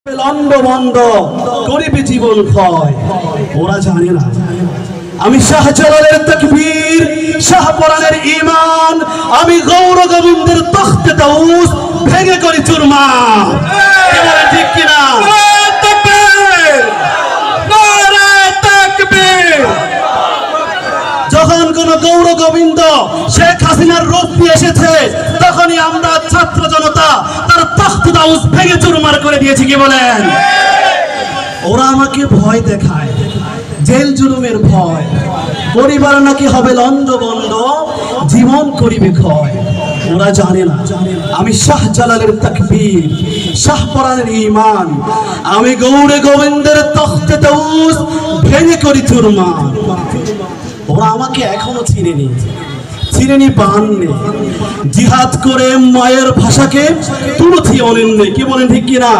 লন্ডভন্ড গরিবী জীবন ক্ষয় ওরা জানে না আমি শাহজালালের তাকবীর শাহপরানের ঈমান আমি গৌর গোবিন্দের তখতে তাউস ভেঙে করি চুরমার ঠিক কিনা যখন কোন গৌর গোবিন্দ শেখ হাসিনার রূপ নিয়ে এসেছে তখনই আমরা ছাত্র জনতা তার তখত তাউস ভেঙে চুরমার করে দিয়েছি কি বলেন ওরা আমাকে ভয় দেখায় জেল জুলুমের ভয় পরিবার নাকি হবে লন্ডভন্ড জীবন করিবে ক্ষয় ওরা জানে না আমি শাহজালালের তাকবীর শাহপরানের ঈমান আমি গৌর গোবিন্দের তখতে তাউস ভেঙে করি চুরমার ওরা আমাকে এখনো চিনেনি পাননি জিহাদ করে মায়ের ভাষাকে তুলছি অনেন কি বলেন ঠিক কিনা